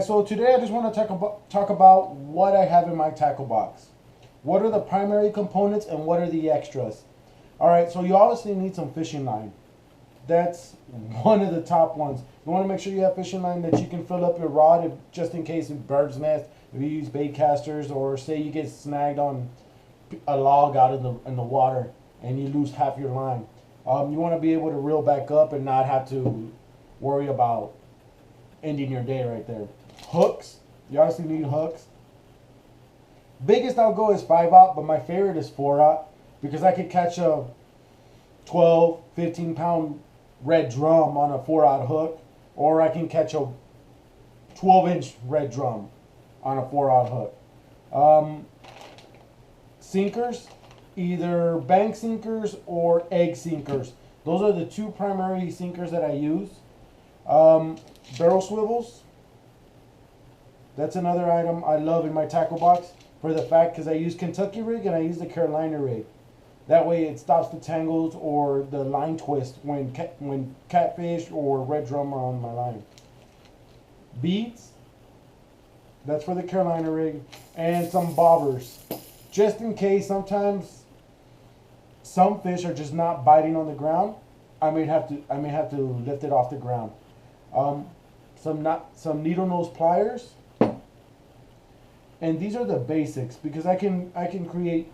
so today I just want to talk about what I have in my tackle box. What are the primary components and what are the extras? All right, so you obviously need some fishing line. That's one of the top ones. You want to make sure you have fishing line that you can fill up your rod if, just in case of bird's nest, if you use bait casters, or say you get snagged on a log out in the water and you lose half your line. You want to be able to reel back up and not have to worry about ending your day right there. Hooks. You obviously need hooks. Biggest I'll go is 5/0, but my favorite is 4/0 because I could catch a 12, 15 pound red drum on a 4/0 hook, or I can catch a 12-inch red drum on a 4/0 hook. Sinkers, either bank sinkers or egg sinkers. Those are the two primary sinkers that I use. Barrel swivels. That's another item I love in my tackle box for the fact because I use Kentucky rig and I use the Carolina rig. That way it stops the tangles or the line twist when catfish or red drum are on my line. Beads. That's for the Carolina rig. And some bobbers. Just in case sometimes some fish are just not biting on the ground. I may have to lift it off the ground. Some needle nose pliers. And these are the basics because I can create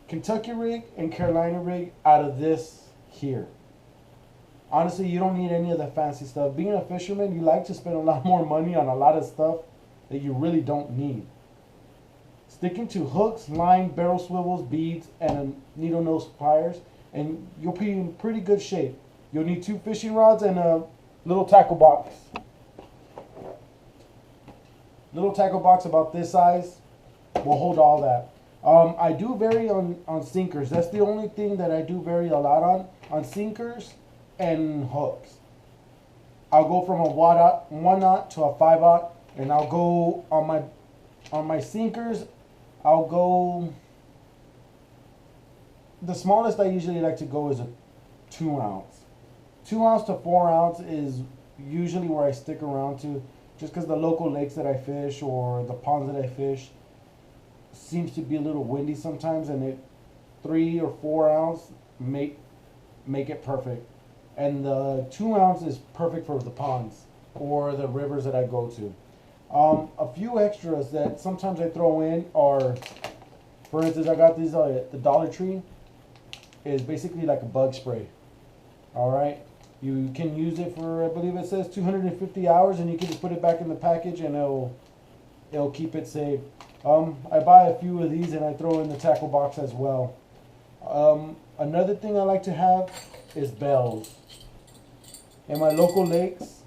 Kentucky rig and Carolina rig out of this here. Honestly, you don't need any of the fancy stuff. Being a fisherman, you like to spend a lot more money on a lot of stuff that you really don't need. Sticking to hooks, line, barrel swivels, beads, and needle nose pliers, and you'll be in pretty good shape. You'll need 2 fishing rods and a little tackle box. Little tackle box about this size will hold all that. I do vary on sinkers. That's the only thing that I do vary a lot on sinkers and hooks. I'll go from a 1/0 to a 5/0, and I'll go on my sinkers. I'll go. The smallest I usually like to go is a 2-ounce. 2-ounce to 4-ounce is usually where I stick around to, just because the local lakes that I fish or the ponds that I fish seems to be a little windy sometimes, and 3 or 4 ounce make it perfect, and the 2-ounce is perfect for the ponds or the rivers that I go to. A few extras that sometimes I throw in are, for instance, I got these the Dollar Tree is basically like a bug spray. All right, you can use it for, I believe it says 250 hours, and you can just put it back in the package and it'll keep it safe. I buy a few of these and I throw in the tackle box as well. Another thing I like to have is bells. In my local lakes,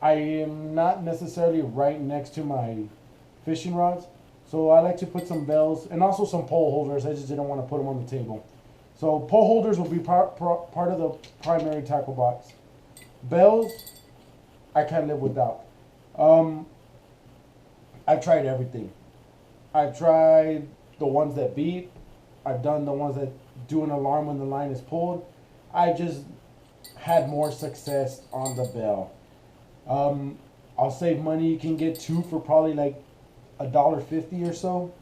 I am not necessarily right next to my fishing rods, so I like to put some bells and also some pole holders. I just didn't want to put them on the table. So pole holders will be part of the primary tackle box. Bells, I can't live without. I've tried everything. I've tried the ones that beep. I've done the ones that do an alarm when the line is pulled. I just had more success on the bell. I'll save money. You can get 2 for probably like $1.50 or so.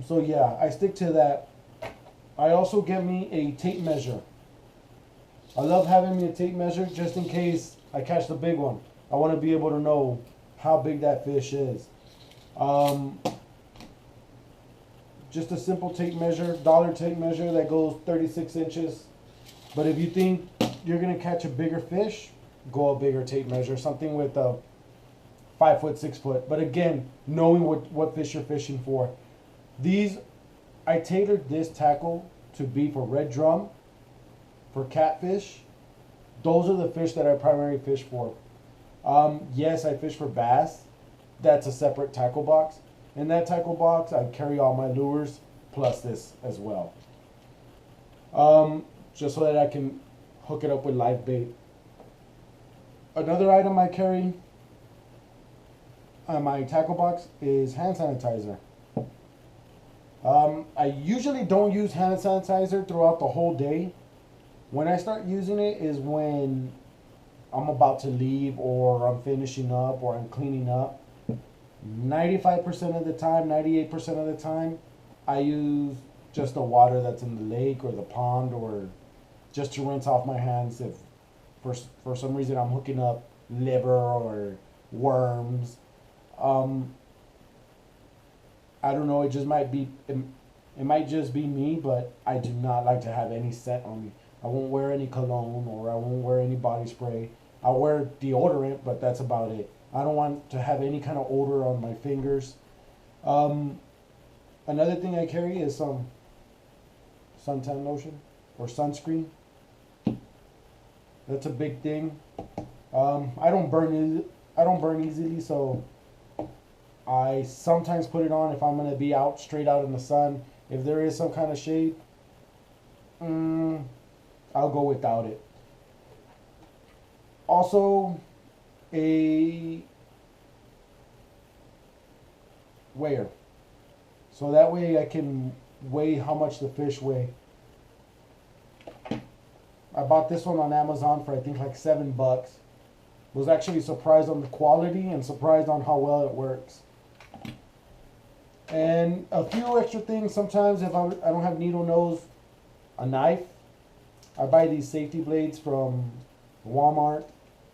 So yeah, I stick to that. I also get me a tape measure. I love having me a tape measure just in case I catch the big one. I want to be able to know how big that fish is. Just a simple tape measure, dollar tape measure that goes 36 inches. But if you think you're going to catch a bigger fish, go a bigger tape measure, something with a 5 foot, 6 foot. But again, knowing what fish you're fishing for. I tailored this tackle to be for red drum, for catfish. Those are the fish that I primarily fish for. Yes, I fish for bass. That's a separate tackle box. In that tackle box, I carry all my lures plus this as well. Just so that I can hook it up with live bait. Another item I carry on my tackle box is hand sanitizer. I usually don't use hand sanitizer throughout the whole day. When I start using it is when I'm about to leave, or I'm finishing up, or I'm cleaning up, 95% of the time, 98% of the time, I use just the water that's in the lake or the pond, or just to rinse off my hands if for some reason I'm hooking up liver or worms. Um, I don't know. It just might be. It might just be me, but I do not like to have any scent on me. I won't wear any cologne, or I won't wear any body spray. I wear deodorant, but that's about it. I don't want to have any kind of odor on my fingers. Um, Another thing I carry is some suntan lotion or sunscreen. That's a big thing. I don't burn. I don't burn easily, so I sometimes put it on if I'm gonna be out straight out in the sun. If there is some kind of shade, mm, I'll go without it. Also, a weigher, so that way I can weigh how much the fish weigh. I bought this one on Amazon for I think like $7. Was actually surprised on the quality and surprised on how well it works. And a few extra things sometimes if I don't have needle nose, a knife. I buy these safety blades from Walmart,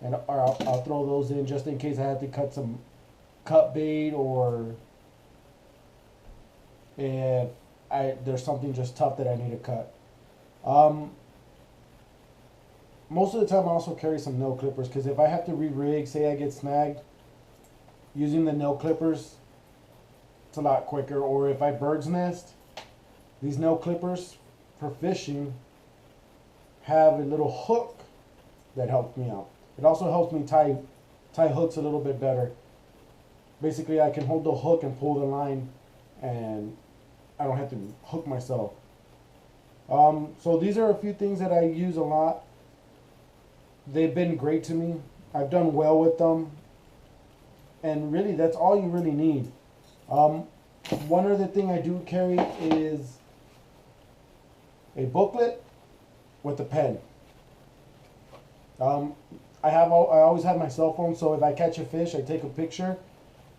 and or I'll throw those in just in case I have to cut some cut bait, or if there's something just tough that I need to cut. Um, Most of the time I also carry some nail clippers, because if I have to re-rig, say I get snagged, using the nail clippers, it's a lot quicker. Or if I bird's nest, these nail clippers for fishing have a little hook that helps me out. It also helps me tie hooks a little bit better. Basically, I can hold the hook and pull the line, and I don't have to hook myself. So these are a few things that I use a lot. They've been great to me. I've done well with them, and really, that's all you really need. Um, One other thing I do carry is a booklet with a pen. Um, I always have my cell phone, so if I catch a fish, I take a picture.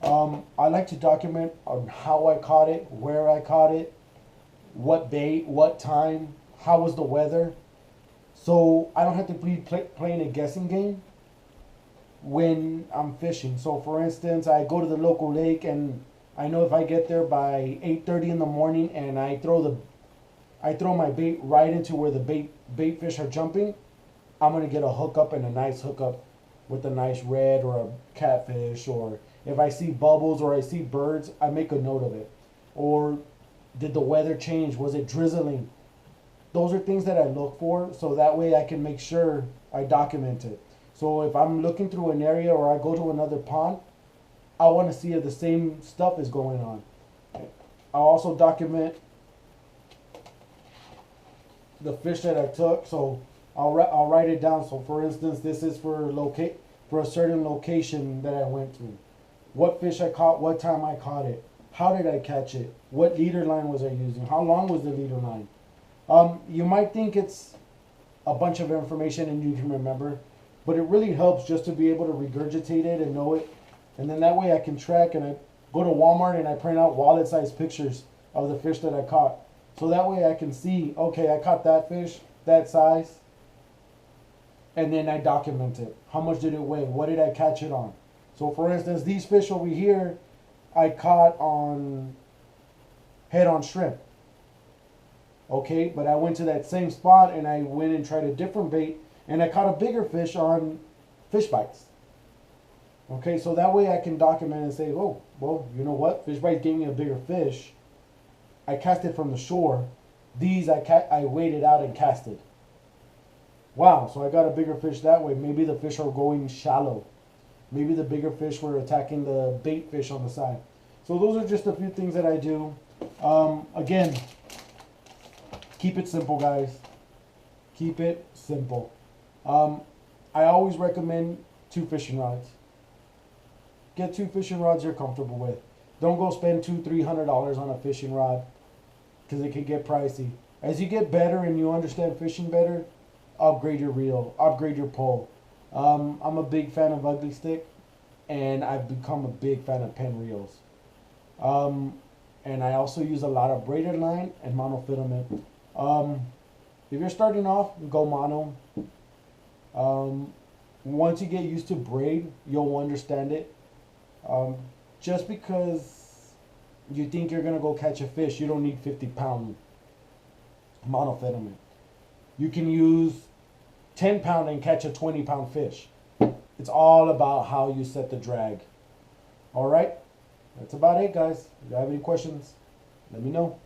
I like to document on how I caught it, where I caught it, what bait, what time, how was the weather, so I don't have to be playing a guessing game when I'm fishing. So for instance, I go to the local lake, and I know if I get there by 8:30 in the morning and I throw my bait right into where the bait fish are jumping, I'm gonna get a hookup, and a nice hookup with a nice red or a catfish. Or if I see bubbles or I see birds, I make a note of it. Or did the weather change? Was it drizzling? Those are things that I look for, so that way I can make sure I document it. So if I'm looking through an area or I go to another pond, I want to see if the same stuff is going on. I'll also document the fish that I took, so I'll write it down. So for instance, this is for a certain location that I went to. What fish I caught, what time I caught it, how did I catch it, what leader line was I using, how long was the leader line. You might think it's a bunch of information and you can remember, but it really helps just to be able to regurgitate it and know it. And then that way I can track, and I go to Walmart and I print out wallet-sized pictures of the fish that I caught. So that way I can see, okay, I caught that fish, that size, and then I document it. How much did it weigh? What did I catch it on? So for instance, these fish over here, I caught on head-on shrimp. Okay, but I went to that same spot and I went and tried a different bait, and I caught a bigger fish on fish bites. Okay, so that way I can document and say, oh, well, you know what? Fish bites gave me a bigger fish. I cast it from the shore. These I waited out and casted. Wow, so I got a bigger fish that way. Maybe the fish are going shallow. Maybe the bigger fish were attacking the bait fish on the side. So those are just a few things that I do. Again, keep it simple, guys. Keep it simple. I always recommend 2 fishing rods. Get 2 fishing rods you're comfortable with. Don't go spend $200-300 on a fishing rod, because it can get pricey. As you get better and you understand fishing better, upgrade your reel, upgrade your pole. I'm a big fan of ugly stick, and I've become a big fan of pen reels. Um, and I also use a lot of braided line and monofilament. Um, if you're starting off, go mono. Um, Once you get used to braid, you'll understand it. Um, just because you think you're gonna go catch a fish, you don't need 50-pound monofilament. You can use 10-pound and catch a 20-pound fish. It's all about how you set the drag. All right, that's about it, guys. If you have any questions, let me know.